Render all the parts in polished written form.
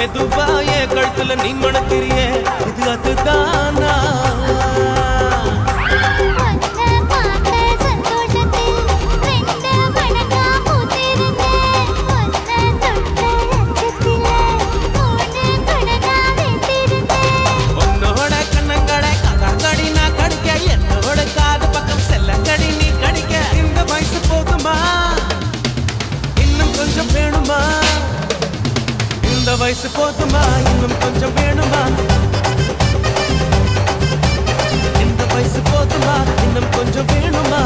மெதுவா என் கழுத்துல நீ மணக்கிறியே இது அதுதானா வயசு போதுமா இன்னும் கொஞ்சம் வேணுமா இந்த வயசு போதுமா இன்னும் கொஞ்சம் வேணுமா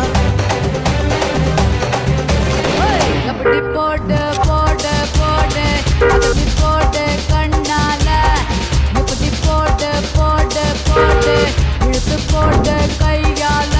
அப்படி போடு போடு போடு அப்படி போடு கண்ணால இப்படி போடு போடு போடு இழுத்து போடு கையால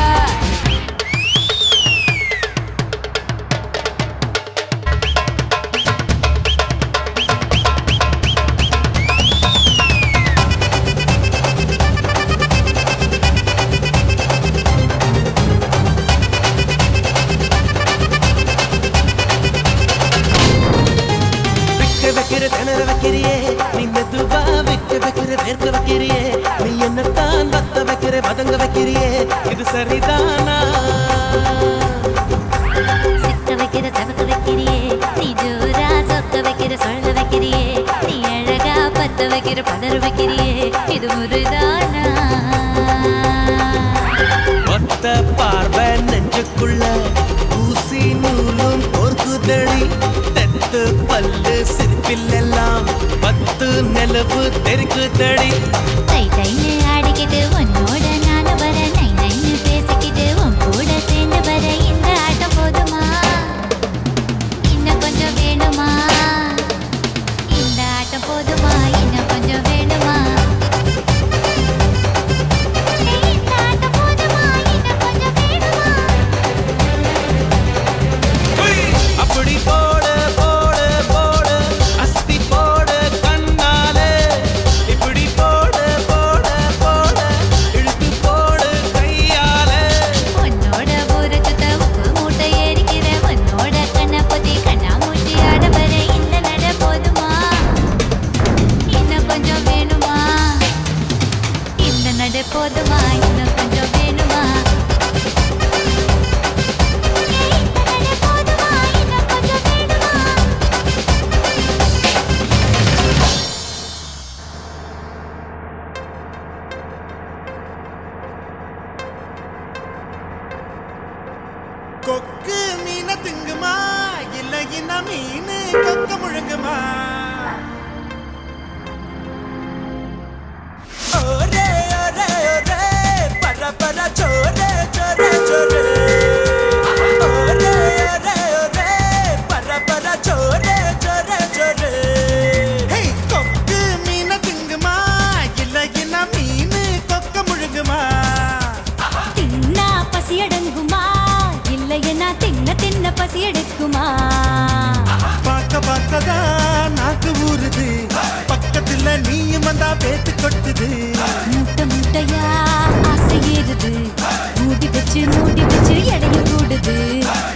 திணற வைக்கிறியே நீ மெதுவா வைக்கிற வேர்க்க வைக்கிறியே நீ என்னத்தான் வத்த வைக்கிற வதங்க வைக்கிறியே இது சரிதானா சிக்க வைக்கிற சவக்க வைக்கிறியே நீ ஜோரா சொக்க வைக்கிற சொல்ல வைக்கிறியே நீ அழகா பத்த வைக்கிற பதற வைக்கிறியே இது முருதானா ஒத்த பார்வை நெஞ்சுக்குள்ள ஊசி நூலும் கோர்க்குதடி தெத்து பல்லு சிரிப்பிலெல்லாம் பத்து நிலவு தெருக்குதடி தை தைன்னு ஆடிக்கிட்டு உன்னோட நானு வர நை நைன்னு பேசிக்கிட்டு உன் கூட சேர்ந்து வர இந்த ஆட்டம் போதுமா இன்னும் கொஞ்சம் வேணுமா இந்த ஆட்டம் போதுமா இன்னும் கொஞ்சம் வேணுமா இந்த ஆட்டம் போதுமா இன்னும் கொஞ்சம் வேணுமா அப்படி போடு போடு போடு அஸ்தி போடு கண்ணாலே இப்படி போடு போடு போடு இழுத்து போடு கையாலே உன்னோட ஊரை சுத்த உப்பு மூட்டை ஏறிக்கிற உன்னோட கண்ணை பொத்தி கண்ணா மூட்டி ஆட வர இந்த நட போதுமா இன்னும் கொஞ்சம் வேணுமா இந்த நட போதுமா இன்னும் கொஞ்சம் வேணுமா இந்த நட போதுமா இன்னும் கொஞ்சம் வேணுமா கொக்கு மீன திங்குமா இல்ல இன மீன் கொக்க முழுங்குமா ஒரே ஒரே ஒரே பர பர சோரே சோரே சோரே ஒரே ஒரே ஒரே பர பர சோரே சோரே சோரே ஹே கொக்கு மீன திங்குமா இல்ல இன மீன் கொக்க முழுங்குமா தின்னா பசி அடங்குமா இல்லையனா தின்ன தின்ன பசி எடுக்குமா பார்க்க பார்க்கதான் நாக்கு ஊறுது பக்கத்துல நீயும் வந்தா பேத்து கொட்டுது மூட்டை மூட்டையா ஆசை ஏறுது மூடி வச்சு எடையும் கூடுது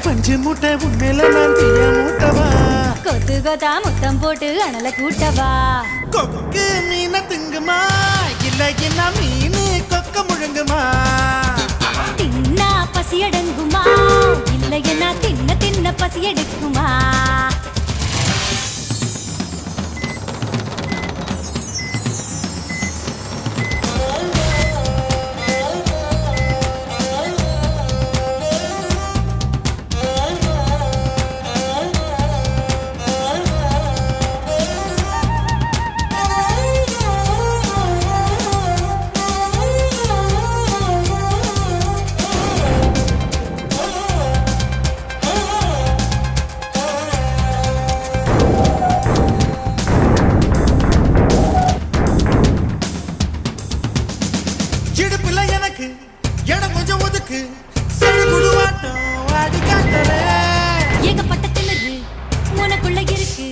பஞ்சு மூட்டை உண்மையில நான் தீய மூட்டவா கொத்து கொத்தா முத்தம் போட்டு அனல கூட்டவா கொக்கு மீன திங்குமா இல்ல என்ன மீன் கொக்க முழுங்குமா தின்னா பசி அடங்குமா இல்லையனா தின்ன தின்ன பசி எடுக்குமா இடுப்புல எனக்கு இடம் கொஞ்சம் ஒதுக்கு சரி குடுவாட்டம் அடி காட்டுறேன் ஏகப்பட்ட திமிரு உனக்குள்ள இருக்கு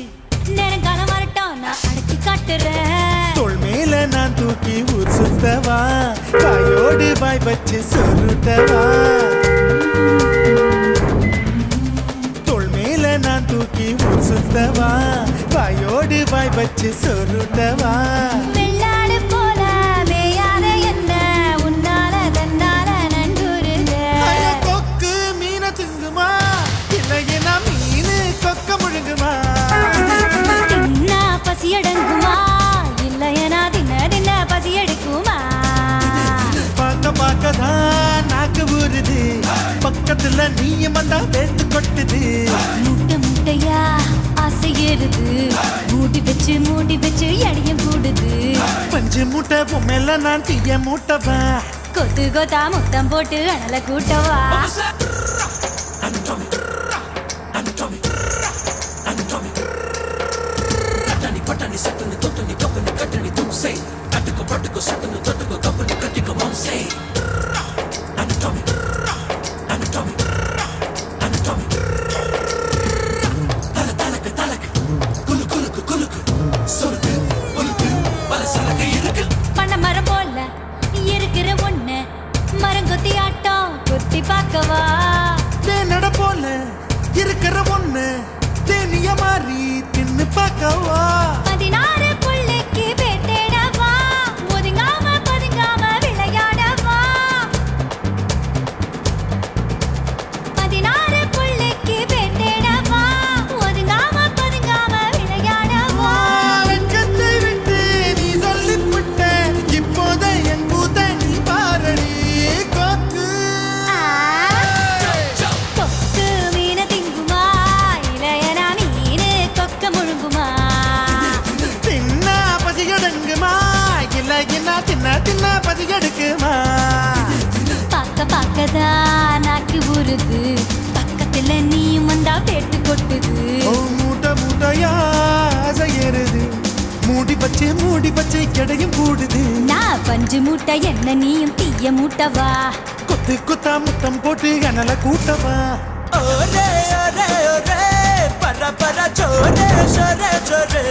நேரம் காலம் வரட்டும் நான் அடக்கி காட்டுறேன் தோள் மேல நான் தூக்கி ஊர் சுத்தவா காயோடு வாய் வச்சு சொருட்டவா தோள் மேல நான் தூக்கி ஊர் சுத்தவா வாயோடு வாய் வச்சு சொருட்டவா ஊறுது பக்கத்துல நீயும் வந்தா வேட்டு கொட்டுது முட்டை முட்டையா ஆசை ஏறுது மூடி வச்சு எடையும் கூடுது பஞ்சு மூட்டை பொம்மையில நான் தீய மூட்டவா கொத்து கொத்தா முத்தம் போட்டு அனல கூட்டவா பண்ண மரம் போல இருக்கிற ஒண்ணு மரங்கொத்தி ஆட்டம் கொத்தி பார்க்கவா நட போல இருக்கிற ஒண்ணு தேனிய மாறி தின்னு பார்க்கவா 16 புள்ளைக்கு பேட்டேடவா ஒதுங்காம பதுங்காம விளையாடவா 16 புள்ளைக்கு பேட்டேடவா ஒதுங்காம பதுங்காம விளையாடவா வெட்கத்தை விட்டு நீ சொல்லிவிட்ட இப்போத என் கூத்த நீ பாரடி கோக்கு கொக்கு மீன திங்குமா இளையனா மீனு கொக்க முழுங்குமா தின்னா பசி எடுங்குமா இல்ல என்ன தின்ன பசி எடுக்குமா பார்க்கதான் நாக்கு ஊறுது பக்கத்துல நீயும் வந்தா பேட்டு கொட்டுது ஓ மூட்டையா ஆசையேறுது மூடி பச்சை கிடையும் கூடுது நான் பஞ்சு மூட்டை என்ன நீயும் தீய மூட்டவா கொத்தா முத்தம் போட்டு கனல கூட்டவா ஓரே ஓரே ஓரே பர பர சோரே சோரே சோரே